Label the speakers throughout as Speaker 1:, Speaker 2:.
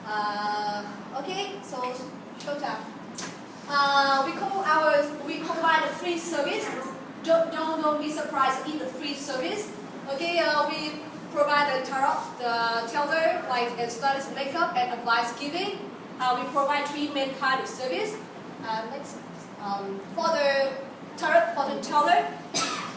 Speaker 1: Okay, so showtime. We provide a free service. Don't be surprised in the free service. Okay, we provide the tarot, the teller, like stylist makeup and advice giving. We provide three main kind of service. Next, for the tarot, for the teller,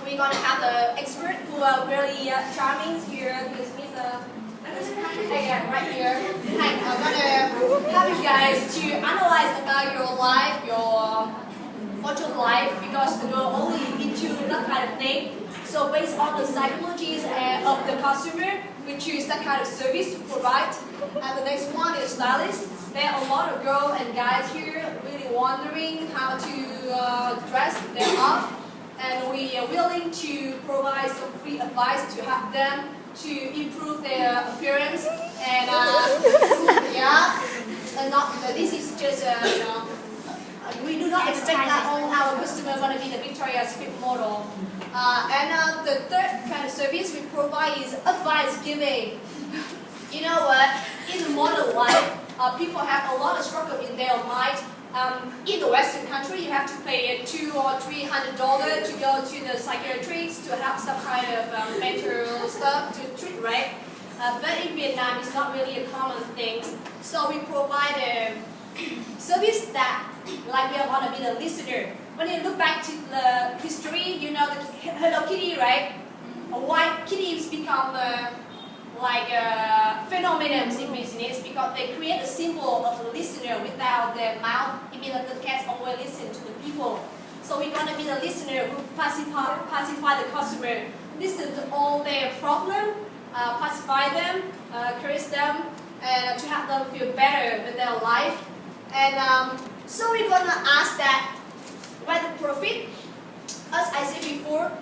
Speaker 1: we're gonna have the expert who are really charming here. This is again right here. I'm gonna have you guys to analyze about your life, your future life, because we're only into that kind of thing. So based on the psychologies of the customer, we choose that kind of service to provide. And the next one is stylist. There are a lot of girls and guys here really wondering how to dress them up, and we are willing to provide some free advice to help them to improve their appearance. And yeah, and not this is just we do not expect that all our customers are going to be the Victoria's Secret model. And the third kind of service we provide is advice giving. You know what? In the modern life, people have a lot of struggle in their mind. In the Western country, you have to pay $200 or $300 to go to the psychiatrist to have some kind of mental stuff to treat, right? But in Vietnam, it's not really a common thing. So we provide a service that, like we are going to be the listener. When you look back to the history, you know the Hello Kitty, right? Why kitties become like phenomenons in business, because they create a symbol of a listener without their mouth. It means that the cats always listen to the people. So we're going to be the listener who pacify the customer, listen to all their problems, pacify them, encourage them, and to help them feel better with their life. And so we're going to ask that where the profit. As I said before,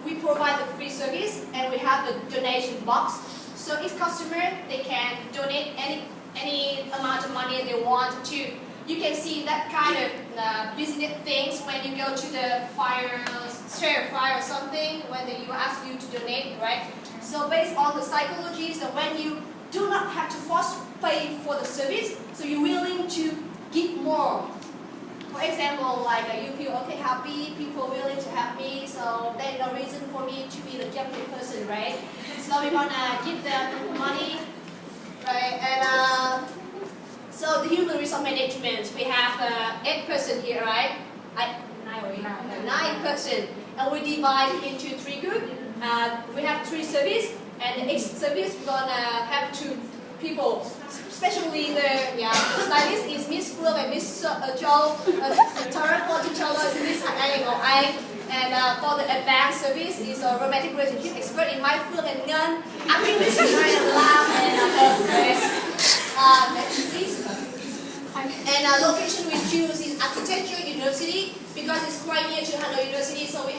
Speaker 1: we provide the free service and we have the donation box. So each customer, they can donate any amount of money they want to. You can see that kind of business things when you go to the share fire or something, when they ask you to donate, right? So based on the psychologies, and when you do not have to force pay for the service, so you're willing to give more. For example, like you feel okay, happy, people willing to help me, so there's no reason for me to be the jumping person, right? So we're gonna give them money, right? And so the human resource management, we have 8 person here, right? 9 person, and we divide into 3 groups. We have 3 service, and each service we're gonna have 2 people. Especially the stylist is Miss Phương and Miss Châu, the tarot fortune is Miss Anh or Anh, and for the advanced service is a romantic relationship expert in Mai Phương and Ngân. I think this is very loud and next please. And location we choose is Architecture University because it's quite near to Hanoi University, so we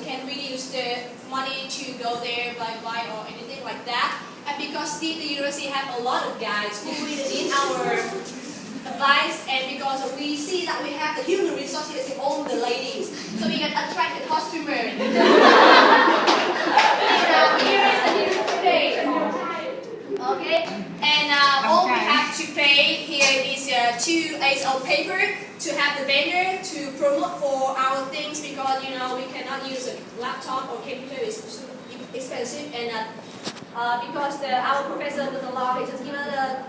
Speaker 1: can really use the money to go there by flight or anything like that. And because the university have a lot of guys who really need our advice, and because we see that we have the human resources in all the ladies, so we can attract the customer. Here is the new today. Okay, and all we have to pay here is 2 A's of paper to have the banner to promote for our things, because you know we cannot use a laptop or computer, it's expensive, and because our professor doesn't allow, he just give us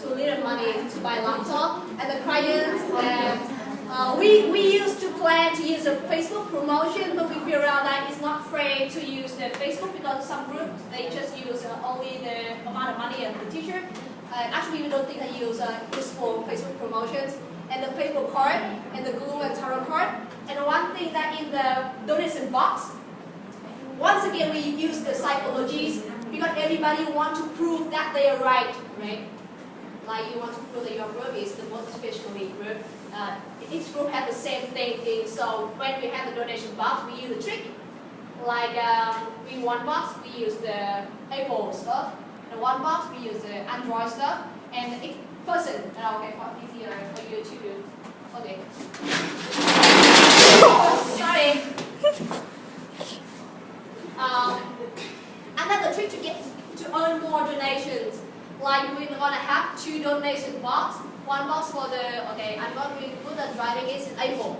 Speaker 1: too little money to buy laptop, and the clients. We used to plan to use a Facebook promotion, but we figure out that it's not fair to use the Facebook because some groups they just use only the amount of money of the teacher. Actually, we don't think they use useful Facebook promotions, and the paper card and the glue and tarot card. And one thing that in the donation box, once again we use the psychologies because everybody wants to prove that they are right? Like you want to prove that your group is the motivational group. Each group has the same thing. So when we have the donation box, we use a trick. Like in one box we use the Apple stuff, in one box we use the Android stuff, and each person. Okay, for easier for you to do. Okay. Sorry. Another trick to earn more donations. Like we're gonna have 2 donation box. One box for the, okay, I'm going to put the driving is Apple.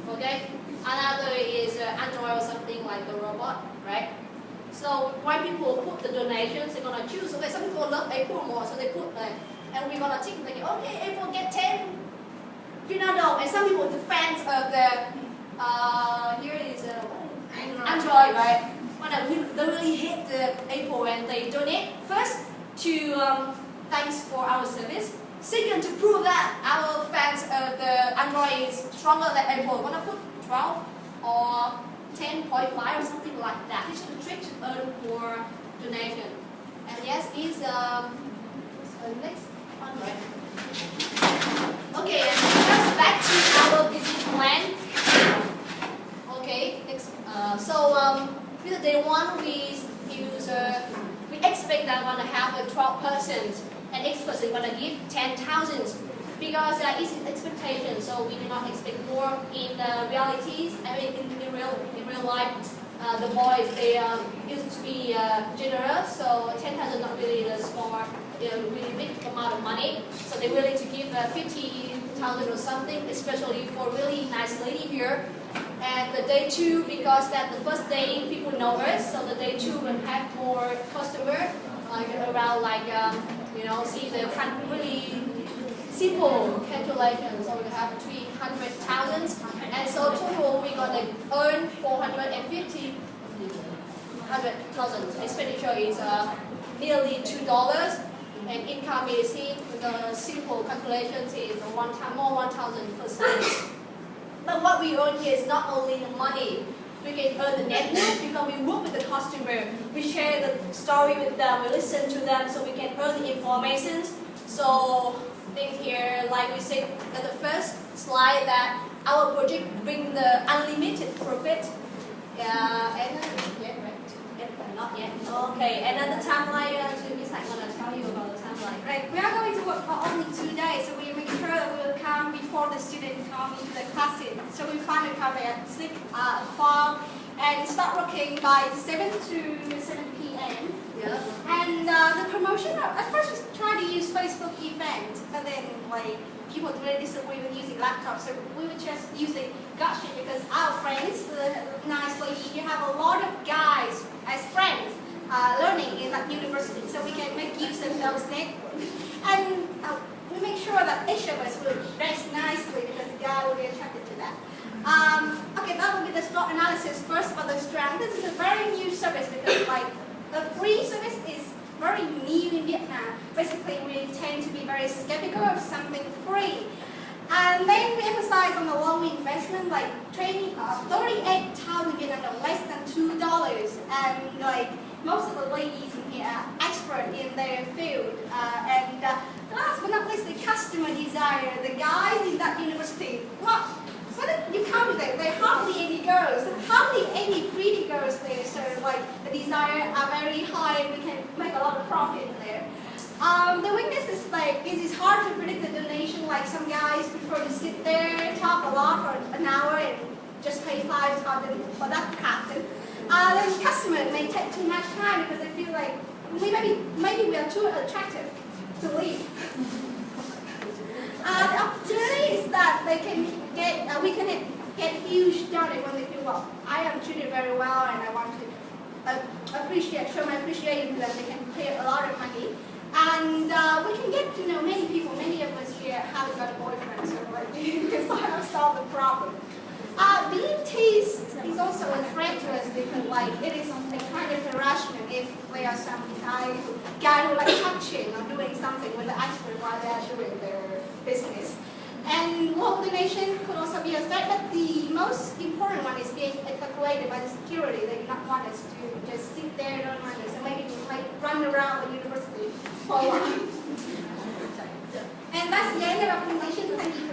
Speaker 1: Okay? Another is Android or something like the robot, right? So when people put the donations, they're gonna choose. Okay, some people love Apple more, so they put like, and we're gonna think like, okay, Apple get 10 Pinado, and some people, the fans of the, here is Android, right? They really hate the Apple and they donate first to thanks for our service. Second, to prove that our fans of the Android is stronger than Apple. We're gonna put 12 or 10.5 or something like that. This is the trick to earn more donation. And yes, is next one, right? Okay, and just back to our business plan. Okay, next. With the day one, we expect that we're gonna have a 12%, and each person gonna give 10,000 because that is expectation. So we do not expect more in the realities. I mean, in real life, the boys they used to be generous. So 10,000 not really the small, really big amount of money. So they're willing to give 50,000 or something, especially for really nice lady here. And the day two, because that the first day people know us, so the day two will have more customer, like around like see the really simple calculation. So we have 300,000, and so total we're gonna earn 450,000. Expenditure is nearly $2, and income is here. The simple calculations is more 1,000%. But what we earn here is not only the money. We can earn the network because we work with the customer. We share the story with them. We listen to them, so we can earn the information. So think here, like we said at the first slide, that our project bring the unlimited profit. Not yet. Okay, and then the timeline. Miss I'm gonna tell you about the timeline.
Speaker 2: Right, we are going to work for only 2 days, so we make sure that we will come before the students come into the classes. So we plan to come at 6 o'clock and start working by 7 to 7 p.m.
Speaker 1: Yeah.
Speaker 2: And the promotion, at first we tried to use Facebook event, but then like people really disagree with using laptops, so we were just using Gotcha because our friends, nice lady, you have a lot of guys as friends learning in that university, so we can make use of those networks. And we make sure that each of us will dress nicely because the guy will be attracted to that. Okay, that will be the SWOT analysis first for the strength. This is a very new service because like the free service is very new in Vietnam. Basically, we tend to be very skeptical of something free. And then we emphasize on the low investment, like training 38,000 Vietnam, less than $2. And like most of the ladies in here are expert in their field. And last but not least, the customer desire. The guys in that university, when you come to them, there are hardly any girls, hardly any pretty girls there. So like the desire are very high, and we can make a lot of profit there. The weakness is like it is hard to predict the donation. Like some guys prefer to sit there, talk a lot for an hour, and just pay 5,000 for that to happen. The customer may take too much time because they feel like maybe we are too attractive to leave. The opportunity is that they can get we can get huge donate when they feel, well, I am treated very well and I want to show my appreciation to them. They can pay a lot of money. And we can get to know many people. Many of us here haven't got a boyfriend, so like because I have solved the problem. Being teased is also a threat to us because like it is a kind of harassment if there are some guy who like touching or doing something with the expert while they are doing their business. And low donation could also be a threat, but the most important one is being evacuated by the security. They do not want us to just sit there and don't mind us, and maybe like run around the university for a while. And that's the end of our presentation. Thank you.